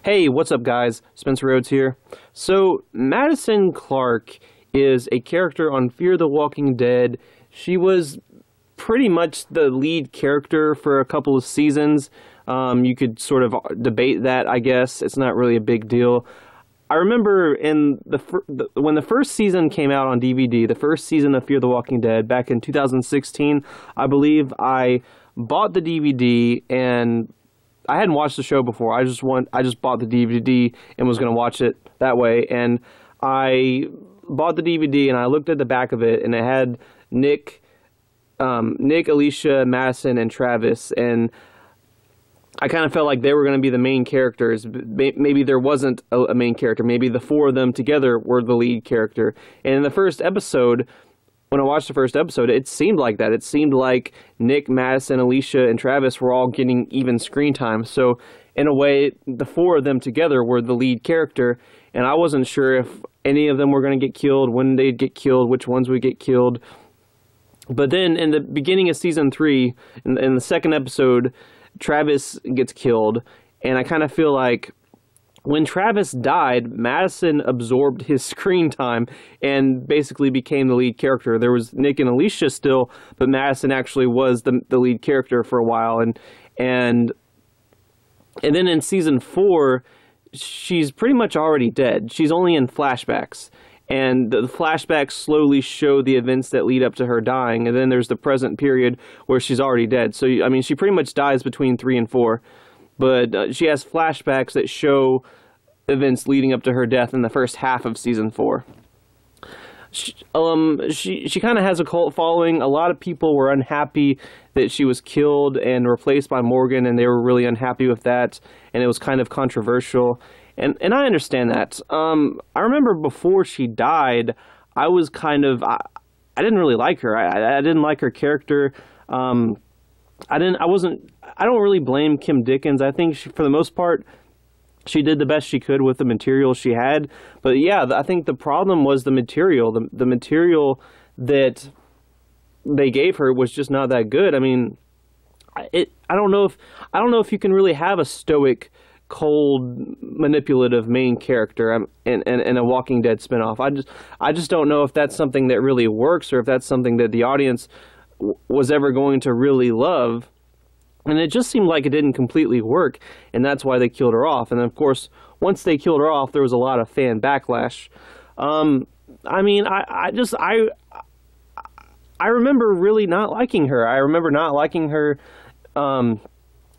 Hey, what's up, guys? Spencer Rhodes here. So, Madison Clark is a character on Fear the Walking Dead. She was pretty much the lead character for a couple of seasons. You could sort of debate that, I guess. It's not really a big deal. I remember when the first season came out on DVD, the first season of Fear the Walking Dead, back in 2016, I believe I bought the DVD, and I hadn't watched the show before. I just bought the DVD and was going to watch it that way. And I bought the DVD and I looked at the back of it, and it had Nick, Alicia, Madison, and Travis. And I kind of felt like they were going to be the main characters. Maybe there wasn't a main character. Maybe the four of them together were the lead character. And in the first episode, when I watched the first episode, it seemed like that. It seemed like Nick, Madison, Alicia, and Travis were all getting even screen time. So, in a way, the four of them together were the lead character, and I wasn't sure if any of them were going to get killed, when they'd get killed, which ones would get killed. But then, in the beginning of Season 3, in the second episode, Travis gets killed, and I kind of feel like when Travis died, Madison absorbed his screen time and basically became the lead character. There was Nick and Alicia still, but Madison actually was the lead character for a while. And then in Season 4, she's pretty much already dead. She's only in flashbacks. And the flashbacks slowly show the events that lead up to her dying. And then there's the present period where she's already dead. So, I mean, she pretty much dies between 3 and 4. But she has flashbacks that show events leading up to her death in the first half of Season 4. She kind of has a cult following. A lot of people were unhappy that she was killed and replaced by Morgan, and they were really unhappy with that, and it was kind of controversial. And I understand that. I remember before she died, I was kind of... I didn't really like her. I didn't like her character. I don't really blame Kim Dickens. I think for the most part, she did the best she could with the material she had. But yeah, I think the problem was the material. The material that they gave her was just not that good. I mean, I don't know if you can really have a stoic, cold, manipulative main character in a Walking Dead spinoff. I just don't know if that's something that really works, or if that's something that the audience was ever going to really love. And it just seemed like it didn't completely work, and that's why they killed her off. And of course, once they killed her off, there was a lot of fan backlash. I mean, I remember really not liking her. I remember not liking her, and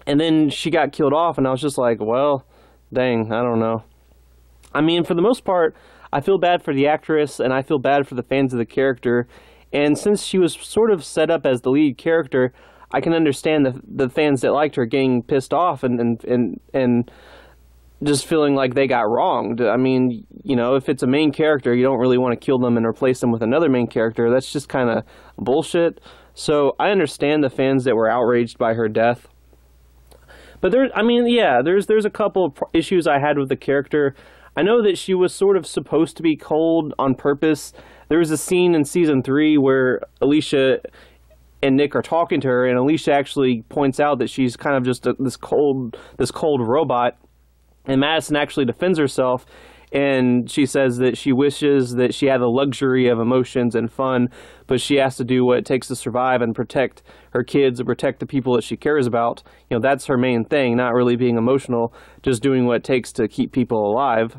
then she got killed off, and I was just like, well, dang, I don't know. I mean, for the most part, I feel bad for the actress, and I feel bad for the fans of the character. And since she was sort of set up as the lead character, I can understand the fans that liked her getting pissed off and just feeling like they got wronged. I mean, you know, if it's a main character, you don't really want to kill them and replace them with another main character. That's just kind of bullshit. So I understand the fans that were outraged by her death. But there's a couple of issues I had with the character. I know that she was sort of supposed to be cold on purpose. There was a scene in Season 3 where Alicia and Nick are talking to her, and Alicia actually points out that she's kind of just this cold robot, and Madison actually defends herself, and she says that she wishes that she had the luxury of emotions and fun, but she has to do what it takes to survive and protect her kids and protect the people that she cares about. You know, that's her main thing, not really being emotional, just doing what it takes to keep people alive.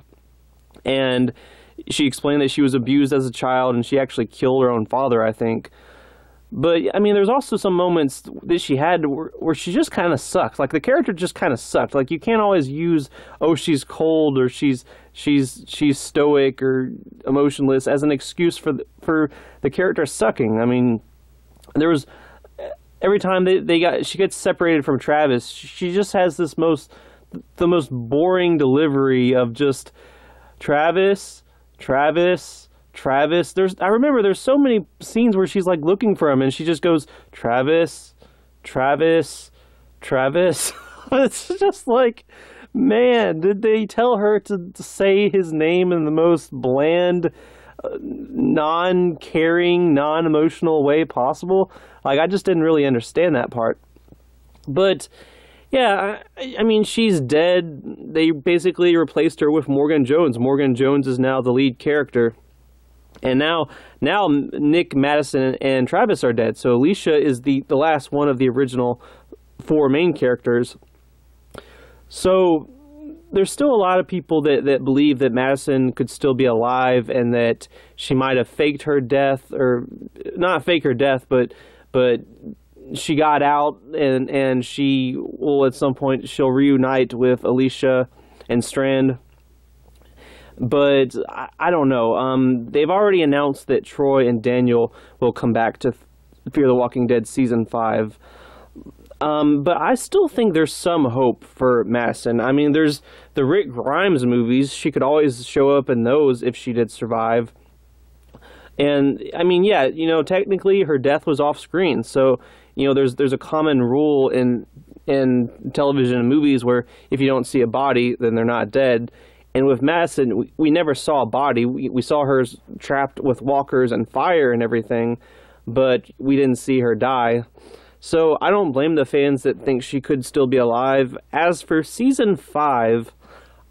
And she explained that she was abused as a child, and she actually killed her own father, I think. But, I mean, there's also some moments that she had where she just kind of sucked. Like, the character just kind of sucked. Like, you can't always use, oh, she's cold, or she's stoic or emotionless as an excuse for the character sucking. I mean, there was... Every time she gets separated from Travis, she just has the most boring delivery of just Travis. I remember there's so many scenes where she's like looking for him, and she just goes, Travis. It's just like, man, did they tell her to say his name in the most bland, non-caring, non-emotional way possible? Like, I just didn't really understand that part. But yeah, I mean, she's dead. they basically replaced her with Morgan Jones. Morgan Jones is now the lead character. And now Nick, Madison, and Travis are dead. So Alicia is the last one of the original 4 main characters. So there's still a lot of people that believe that Madison could still be alive and that she might have faked her death, or not fake her death, but she got out and she will at some point she'll reunite with Alicia and Strand. But I don't know. They've already announced that Troy and Daniel will come back to Fear the Walking Dead Season 5. But I still think there's some hope for Madison. I mean, there's the Rick Grimes movies. She could always show up in those if she did survive. And, I mean, yeah, technically her death was off screen. So, there's a common rule in television and movies where if you don't see a body, then they're not dead. And with Madison, we never saw a body. We saw her trapped with walkers and fire and everything, but we didn't see her die. So I don't blame the fans that think she could still be alive. As for Season 5,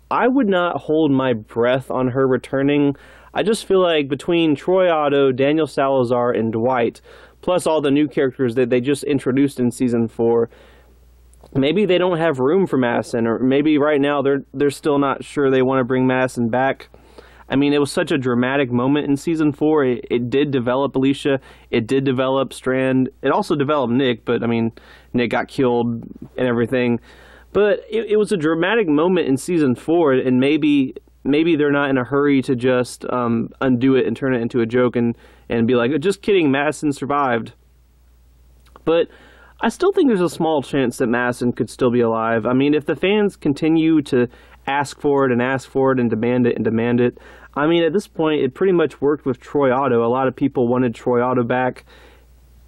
I would not hold my breath on her returning. I just feel like between Troy Otto, Daniel Salazar, and Dwight, plus all the new characters that they just introduced in Season 4, maybe they don't have room for Madison, or maybe right now they're still not sure they want to bring Madison back. I mean, it was such a dramatic moment in Season 4. It did develop Alicia. It did develop Strand. It also developed Nick, but, I mean, Nick got killed and everything. But it was a dramatic moment in Season 4, and maybe they're not in a hurry to just undo it and turn it into a joke and be like, just kidding, Madison survived. But I still think there's a small chance that Madison could still be alive. I mean, if the fans continue to ask for it and demand it, I mean, at this point, it pretty much worked with Troy Otto. A lot of people wanted Troy Otto back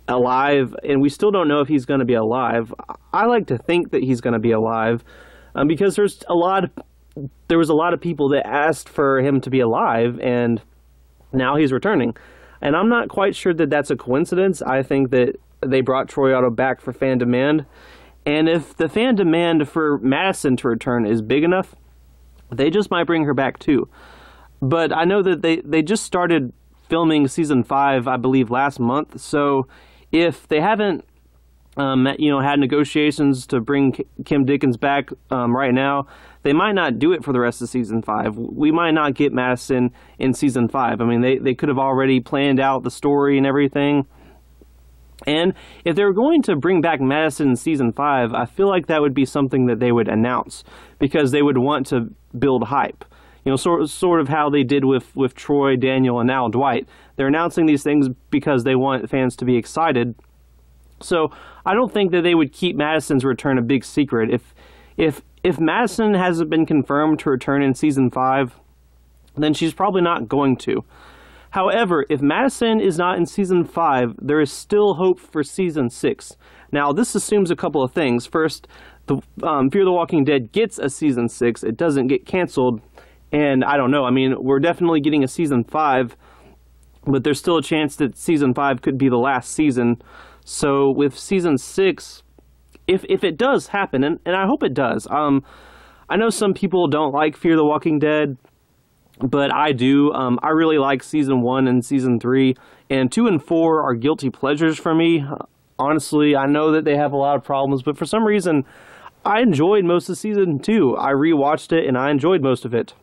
alive, and we still don't know if he's going to be alive. I like to think that he's going to be alive because there was a lot of people that asked for him to be alive, and now he's returning. And I'm not quite sure that that's a coincidence. I think that they brought Troy Otto back for fan demand. And if the fan demand for Madison to return is big enough, they just might bring her back too. But I know that they just started filming Season 5, I believe, last month. So if they haven't had negotiations to bring Kim Dickens back right now, they might not do it for the rest of Season 5. We might not get Madison in Season 5. I mean, they could have already planned out the story and everything. And if they were going to bring back Madison in Season 5, I feel like that would be something that they would announce, because they would want to build hype. Sort of how they did with Troy, Daniel, and now Dwight. They're announcing these things because they want fans to be excited. So I don't think that they would keep Madison's return a big secret. If Madison hasn't been confirmed to return in Season 5, then she's probably not going to. However, if Madison is not in Season 5, there is still hope for Season 6. Now, this assumes a couple of things. First, Fear the Walking Dead gets a Season 6. It doesn't get canceled. And I don't know. I mean, we're definitely getting a Season 5, but there's still a chance that Season 5 could be the last season. So with Season 6, if it does happen, and I hope it does. I know some people don't like Fear the Walking Dead, but I do. I really like Season 1 and Season 3, and 2 and 4 are guilty pleasures for me. Honestly, I know that they have a lot of problems, but for some reason, I enjoyed most of Season 2. I rewatched it, and I enjoyed most of it.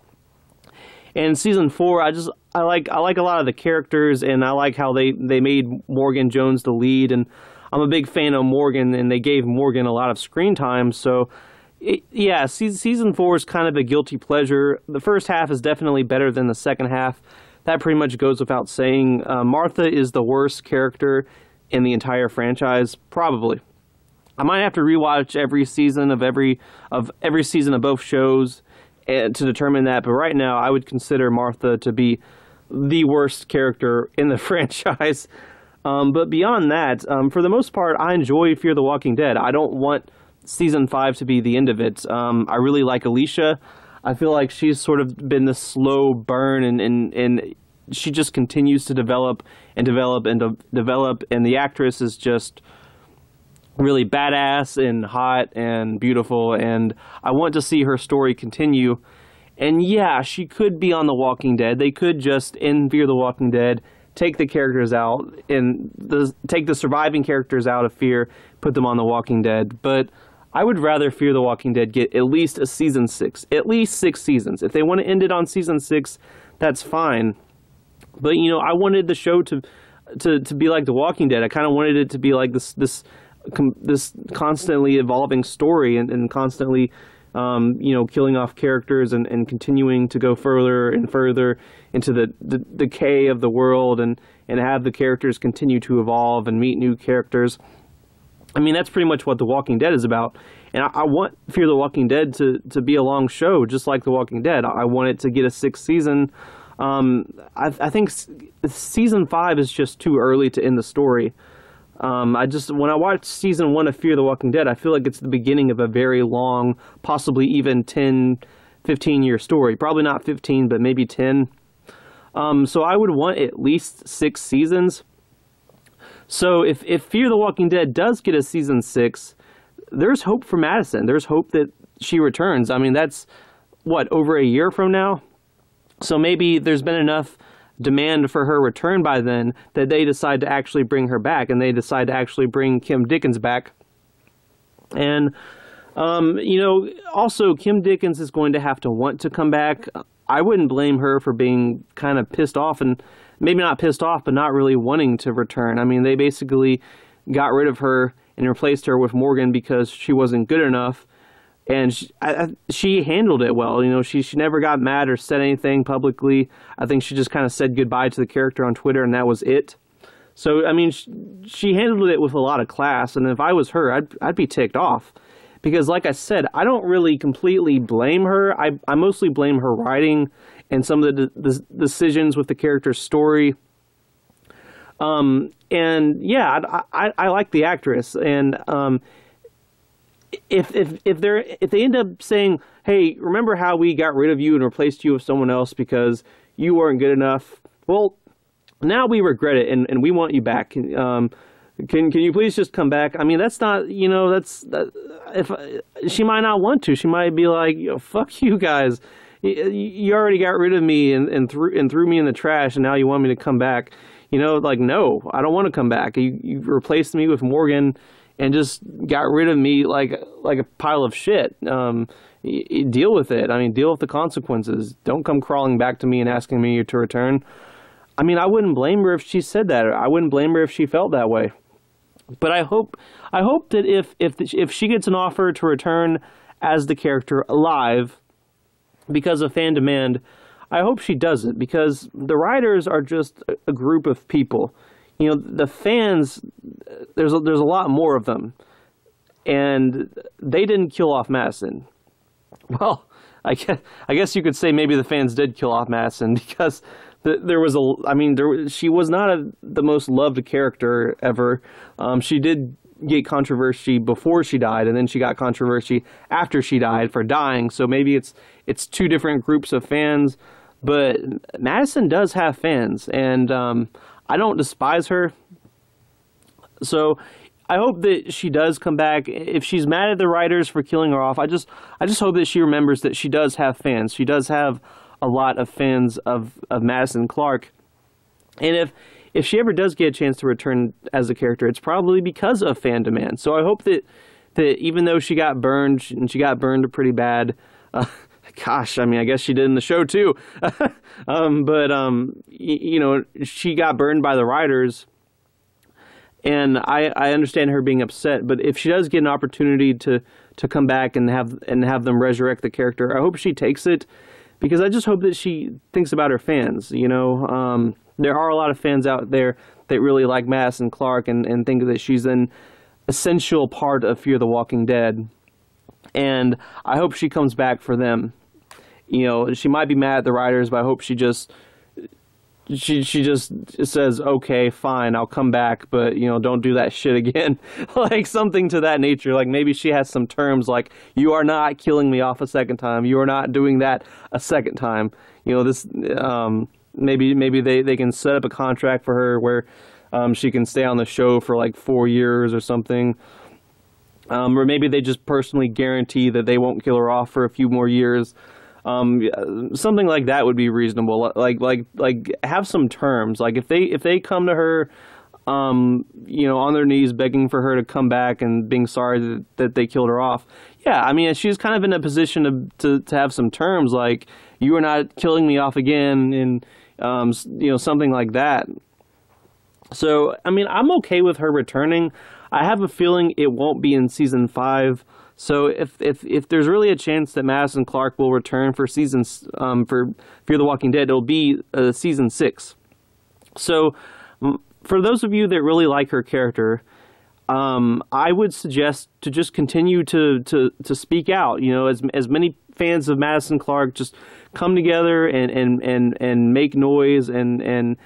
And Season 4, I like a lot of the characters, and I like how they made Morgan Jones the lead, and I'm a big fan of Morgan, and they gave Morgan a lot of screen time, so Season 4 is kind of a guilty pleasure. The first half is definitely better than the second half. That pretty much goes without saying. Martha is the worst character in the entire franchise, probably. I might have to rewatch every season of every season of both shows to determine that, but right now I would consider Martha to be the worst character in the franchise. But beyond that, for the most part, I enjoy Fear the Walking Dead. I don't want Season 5 to be the end of it. I really like Alicia. I feel like she's sort of been this slow burn, and she just continues to develop, and the actress is just really badass and hot and beautiful, and I want to see her story continue. And yeah, she could be on The Walking Dead. They could just, in Fear the Walking Dead, take the characters out and take the surviving characters out of Fear, put them on The Walking Dead. But I would rather Fear the Walking Dead get at least a season 6, at least 6 seasons. If they want to end it on season 6, that's fine. But you know, I wanted the show to be like The Walking Dead. I kind of wanted it to be like this constantly evolving story and constantly you know, killing off characters and continuing to go further and further into the decay of the world and have the characters continue to evolve and meet new characters. I mean, that's pretty much what The Walking Dead is about. And I want Fear the Walking Dead to be a long show, just like The Walking Dead. I want it to get a 6th season. I think season 5 is just too early to end the story. When I watch season 1 of Fear the Walking Dead, I feel like it's the beginning of a very long, possibly even 10, 15-year story. Probably not 15, but maybe 10. So I would want at least 6 seasons. So if Fear the Walking Dead does get a season 6, there's hope for Madison. There's hope that she returns. I mean, that's, what, over a year from now? So maybe there's been enough demand for her return by then that they decide to actually bring her back, and they decide to actually bring Kim Dickens back. And you know, also Kim Dickens is going to have to want to come back. I wouldn't blame her for being kind of pissed off, and maybe not pissed off, but not really wanting to return. I mean, they basically got rid of her and replaced her with Morgan because she wasn't good enough. And she handled it well. You know, she never got mad or said anything publicly. I think she just kind of said goodbye to the character on Twitter, and that was it. So, I mean, she handled it with a lot of class. And if I was her, I'd be ticked off. Because, like I said, I don't really completely blame her. I mostly blame her writing and some of the decisions with the character's story. And, yeah, I like the actress. And if they end up saying, hey, remember how we got rid of you and replaced you with someone else because you weren't good enough? Well, now we regret it and we want you back. Can you please just come back? I mean, that's not, you know, if she might not want to. She might be like, fuck you guys. You already got rid of me and threw me in the trash, and now you want me to come back. You know, like, no, I don't want to come back. You replaced me with Morgan and just got rid of me like a pile of shit. Deal with it. I mean, deal with the consequences. Don't come crawling back to me and asking me to return. I mean, I wouldn't blame her if she said that. I wouldn't blame her if she felt that way. But I hope that if she gets an offer to return as the character alive because of fan demand, I hope she does it, because the writers are just a group of people. You know, the fans, there's a lot more of them, and they didn't kill off Madison. Well, I guess you could say maybe the fans did kill off Madison, because she was not the most loved character ever. She did get controversy before she died, and then she got controversy after she died for dying. So maybe it's two different groups of fans, but Madison does have fans, and I don't despise her. So I hope that she does come back. If she's mad at the writers for killing her off, I just hope that she remembers that she does have fans. She does have a lot of fans of Madison Clark. And if she ever does get a chance to return as a character, it's probably because of fan demand. So I hope that even though she got burned, and she got burned pretty bad, gosh, I mean, I guess she did in the show too. You know, she got burned by the writers, and I understand her being upset. But if she does get an opportunity to come back and have them resurrect the character, I hope she takes it, because I just hope that she thinks about her fans. You know, there are a lot of fans out there that really like Madison Clark and think that she's an essential part of Fear the Walking Dead. And I hope she comes back for them. You know, she might be mad at the writers, but I hope she just says, okay, fine, I'll come back, but, you know, don't do that shit again. Like, something to that nature. Like, maybe she has some terms like, you are not killing me off a second time. You are not doing that a second time. You know, this, maybe they can set up a contract for her where she can stay on the show for like 4 years or something. Or maybe they just personally guarantee that they won't kill her off for a few more years. Something like that would be reasonable. Like have some terms. Like if they come to her, on their knees begging for her to come back and being sorry that they killed her off. Yeah, I mean, she's kind of in a position to have some terms, like, you are not killing me off again, and, something like that. So, I mean, I'm okay with her returning. I have a feeling it won't be in season 5. So if there's really a chance that Madison Clark will return for seasons, for Fear the Walking Dead, it'll be season 6. So for those of you that really like her character, I would suggest to just continue to speak out. As many fans of Madison Clark, just come together and make noise and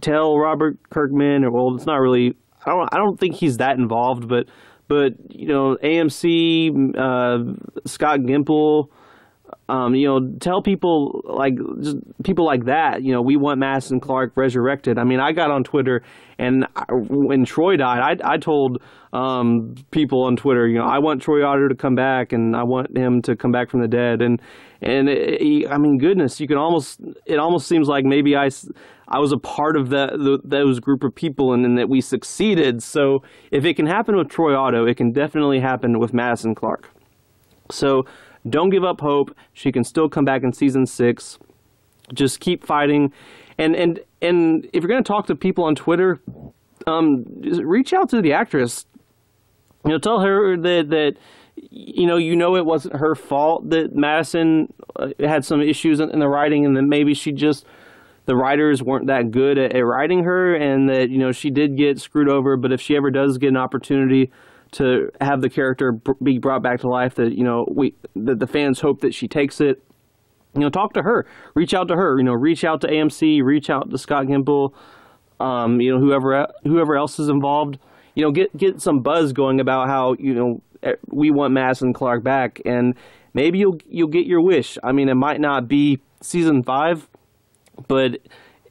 tell Robert Kirkman, or, well, it's not really. I don't think he's that involved, but AMC, Scott Gimple, tell people like that, we want Madison Clark resurrected. I mean, I got on Twitter, and when Troy died, I told people on Twitter, I want Troy Otter to come back, and I want him to come back from the dead. I mean, goodness, it almost seems like maybe I was a part of those group of people, and that we succeeded. So if it can happen with Troy Otto, it can definitely happen with Madison Clark. So don't give up hope. She can still come back in season 6. Just keep fighting. And if you're going to talk to people on Twitter, just reach out to the actress. Tell her that it wasn't her fault that Madison had some issues in the writing, and that maybe the writers weren't that good at writing her, and that, she did get screwed over. But if she ever does get an opportunity to have the character be brought back to life, that that the fans hope that she takes it. Talk to her, reach out to her. Reach out to AMC, reach out to Scott Gimple, whoever else is involved. Get some buzz going about how we want Madison Clark back, and maybe you'll get your wish. I mean, it might not be season 5, but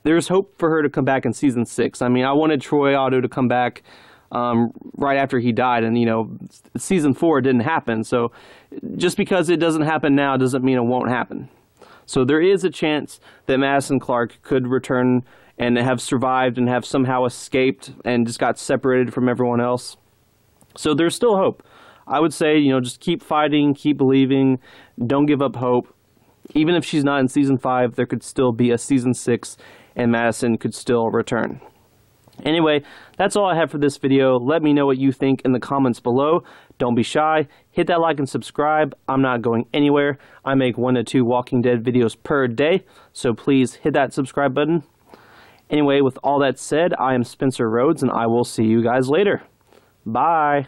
there's hope for her to come back in season 6. I mean, I wanted Troy Otto to come back right after he died, and season 4 didn't happen. So just because it doesn't happen now doesn't mean it won't happen. So there is a chance that Madison Clark could return and have survived and have somehow escaped and just got separated from everyone else. So there's still hope. I would say, just keep fighting, keep believing, don't give up hope. Even if she's not in season 5, there could still be a season 6, and Madison could still return. Anyway, that's all I have for this video. Let me know what you think in the comments below. Don't be shy. Hit that like and subscribe. I'm not going anywhere. I make 1 to 2 Walking Dead videos per day, so please hit that subscribe button. Anyway, with all that said, I am Spencer Rhodes, and I will see you guys later. Bye.